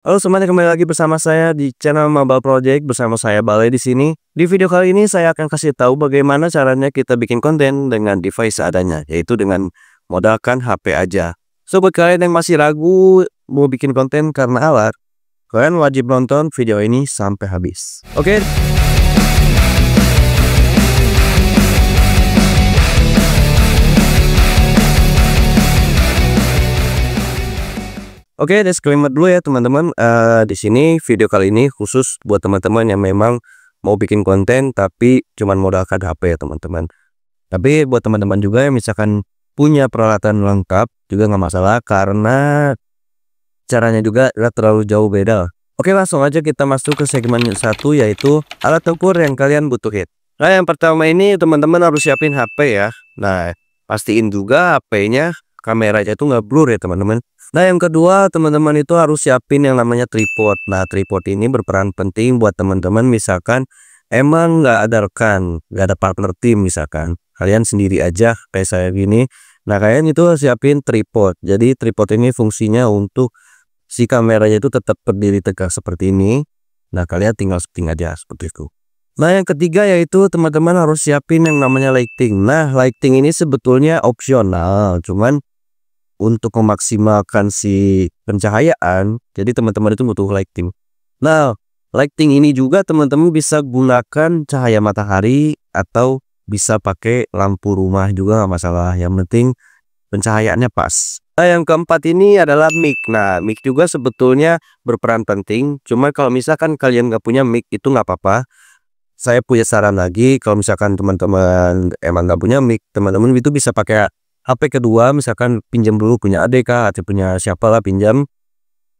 Halo semuanya, kembali lagi bersama saya di channel Mobile Project bersama saya Bale di sini. Di video kali ini saya akan kasih tahu bagaimana caranya kita bikin konten dengan device seadanya, yaitu dengan modalkan HP aja. So buat kalian yang masih ragu mau bikin konten karena alat, kalian wajib nonton video ini sampai habis. Oke. Oke, disclaimer dulu ya teman-teman. Di sini video kali ini khusus buat teman-teman yang memang mau bikin konten tapi cuman modalkan HP ya teman-teman. Tapi buat teman-teman juga yang misalkan punya peralatan lengkap juga nggak masalah karena caranya juga nggak terlalu jauh beda. Oke, langsung aja kita masuk ke segmen satu, yaitu alat ukur yang kalian butuhin. Nah, yang pertama ini teman-teman harus siapin HP ya. Nah, pastiin juga HP-nya kameranya itu nggak blur ya teman-teman. Nah, yang kedua teman-teman itu harus siapin yang namanya tripod. Nah, tripod ini berperan penting buat teman-teman misalkan emang nggak ada rekan, nggak ada partner tim, misalkan kalian sendiri aja kayak saya gini. Nah, kalian itu harus siapin tripod. Jadi tripod ini fungsinya untuk si kameranya itu tetap berdiri tegak seperti ini. Nah, kalian tinggal setting aja seperti itu. Nah, yang ketiga yaitu teman-teman harus siapin yang namanya lighting. Nah, lighting ini sebetulnya opsional, cuman untuk memaksimalkan si pencahayaan, jadi teman-teman itu butuh lighting. Nah, lighting ini juga teman-teman bisa gunakan cahaya matahari atau bisa pakai lampu rumah juga nggak masalah. Yang penting pencahayaannya pas. Nah, yang keempat ini adalah mic. Nah, mic juga sebetulnya berperan penting. Cuma kalau misalkan kalian nggak punya mic itu nggak apa-apa. Saya punya saran lagi, kalau misalkan teman-teman emang nggak punya mic, teman-teman itu bisa pakai HP kedua, misalkan pinjam dulu punya adik kah atau punya siapa lah, pinjam.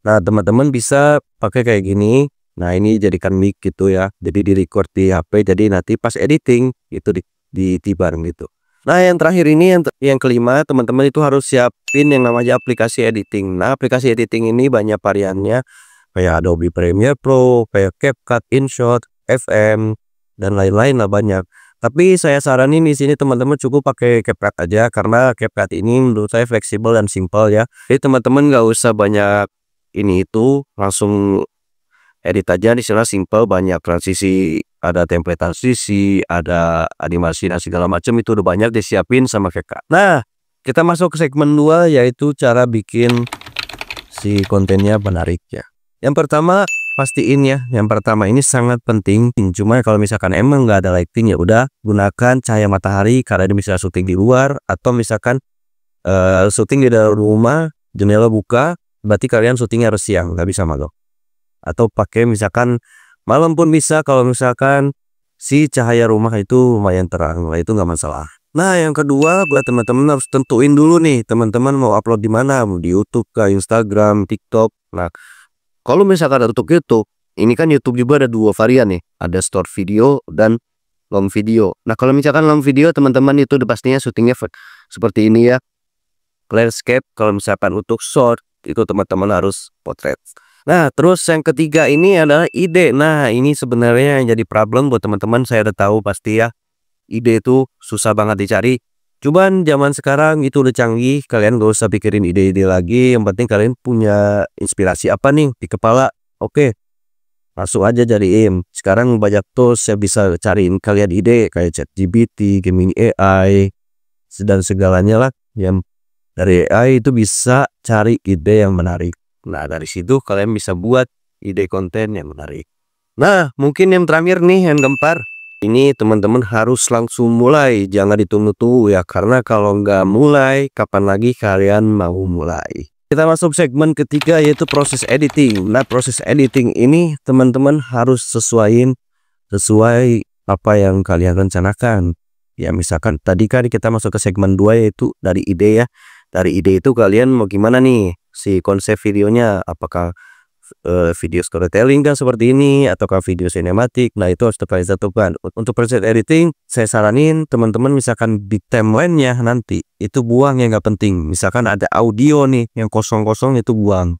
Nah, teman-teman bisa pakai kayak gini. Nah, ini jadikan mic gitu ya. Jadi di record di HP, jadi nanti pas editing itu ditibar gitu. Nah, yang terakhir ini yang kelima, teman-teman itu harus siapin yang namanya aplikasi editing. Nah, aplikasi editing ini banyak variannya, kayak Adobe Premiere Pro, kayak CapCut, InShot, FM, dan lain-lain lah banyak. Tapi saya saranin di sini teman-teman cukup pakai CapCut aja, karena CapCut ini menurut saya fleksibel dan simpel ya. Jadi teman-teman nggak usah banyak ini itu, langsung edit aja. Di sana simple, banyak transisi, ada template transisi, ada animasi dan segala macam, itu udah banyak disiapin sama CapCut. Nah, kita masuk ke segmen 2, yaitu cara bikin si kontennya menarik ya. Yang pertama, pastiin ya, yang pertama ini sangat penting. Cuma kalau misalkan emang nggak ada lighting, ya udah gunakan cahaya matahari karena dia bisa syuting di luar, atau misalkan syuting di dalam rumah, jendela buka, berarti kalian syutingnya harus siang, nggak bisa malam. Atau pakai misalkan malam pun bisa kalau misalkan si cahaya rumah itu lumayan terang, nah itu nggak masalah. Nah, yang kedua buat teman-teman harus tentuin dulu nih, teman-teman mau upload di mana, mau di YouTube ke Instagram, TikTok. Nah, kalau misalkan untuk YouTube, ini kan YouTube juga ada dua varian nih, ada short video dan long video. Nah, kalau misalkan long video teman-teman itu udah pastinya syutingnya seperti ini ya, landscape. Kalau misalkan untuk short itu teman-teman harus potret. Nah, terus yang ketiga ini adalah ide. Nah, ini sebenarnya yang jadi problem buat teman-teman. Saya udah tahu pasti ya, ide itu susah banget dicari. Cuman zaman sekarang itu udah canggih, kalian gak usah pikirin ide-ide lagi. Yang penting kalian punya inspirasi apa nih di kepala. Oke, langsung aja cariin. Sekarang banyak tools yang bisa cariin kalian ide, kayak ChatGPT, Gemini AI, dan segalanya lah. Yang dari AI itu bisa cari ide yang menarik. Nah, dari situ kalian bisa buat ide konten yang menarik. Nah, mungkin yang terakhir nih, yang keempat. Ini teman-teman harus langsung mulai, jangan ditunggu-tunggu ya, karena kalau nggak mulai, kapan lagi kalian mau mulai. Kita masuk segmen ketiga, yaitu proses editing. Nah, proses editing ini teman-teman harus sesuai apa yang kalian rencanakan. Ya, misalkan tadi kan kita masuk ke segmen 2, yaitu dari ide ya. Dari ide itu kalian mau gimana nih si konsep videonya, apakah video storytelling kan seperti ini, ataukah video sinematik. Nah, itu harus kalian tentukan. Untuk proses editing, saya saranin teman-teman misalkan di timeline-nya nanti itu buang yang nggak penting. Misalkan ada audio nih yang kosong-kosong, itu buang.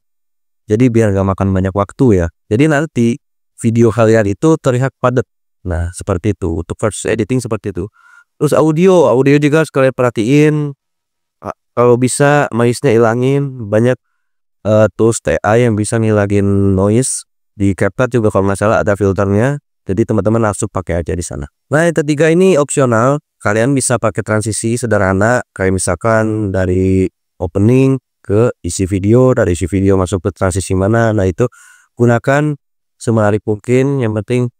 Jadi biar nggak makan banyak waktu ya. Jadi nanti video kalian itu terlihat padat. Nah, seperti itu. Untuk proses editing seperti itu. Terus audio juga harus kalian perhatiin. Kalau bisa noise-nya ilangin. Banyak tools TA yang bisa ngilangin noise. Di CapCut juga kalau nggak salah ada filternya. Jadi teman-teman langsung pakai aja di sana. Nah, yang ketiga ini opsional. Kalian bisa pakai transisi sederhana kayak misalkan dari opening ke isi video, dari isi video masuk ke transisi mana. Nah, itu gunakan semenarik mungkin, yang penting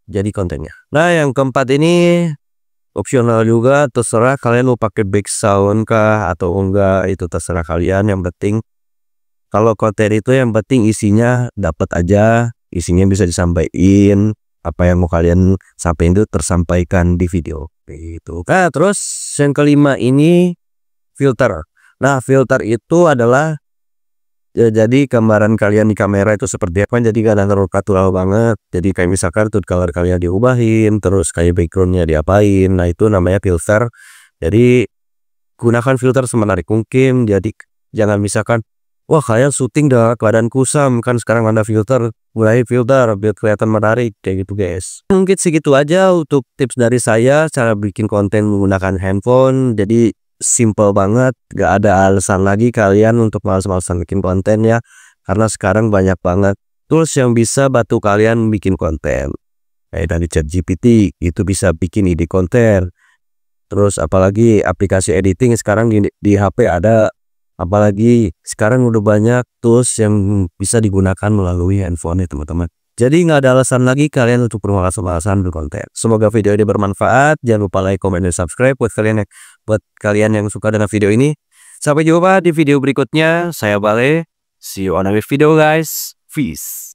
jadi kontennya. Nah, yang keempat ini opsional juga, terserah kalian mau pakai back sound kah atau enggak, itu terserah kalian. Yang penting kalau konten itu yang penting isinya dapat aja, isinya bisa disampaikan, apa yang mau kalian sampaikan itu tersampaikan di video gitu. Nah, terus yang kelima ini filter. Nah, filter itu adalah jadi gambaran kalian di kamera itu seperti apa, jadi gak terlalu natural banget. Jadi kayak misalkan tone color kalian diubahin, terus kayak backgroundnya diapain. Nah, itu namanya filter. Jadi gunakan filter semenarik mungkin. Jadi jangan misalkan, wah kalian syuting dah keadaan kusam, kan sekarang ada filter, mulai filter biar kelihatan menarik kayak gitu guys. Mungkin segitu aja untuk tips dari saya cara bikin konten menggunakan handphone. Jadi simple banget, gak ada alasan lagi kalian untuk malas-malasan bikin konten ya, karena sekarang banyak banget tools yang bisa bantu kalian bikin konten. Kayak dari ChatGPT itu bisa bikin ide konten. Terus apalagi aplikasi editing sekarang di HP ada. Apalagi sekarang udah banyak tools yang bisa digunakan melalui handphone ya teman-teman. Jadi nggak ada alasan lagi kalian untuk bermalas-malasan berkonten. Semoga video ini bermanfaat. Jangan lupa like, comment, dan subscribe buat kalian yang suka dengan video ini. Sampai jumpa di video berikutnya. Saya Bale. See you on a video guys. Peace.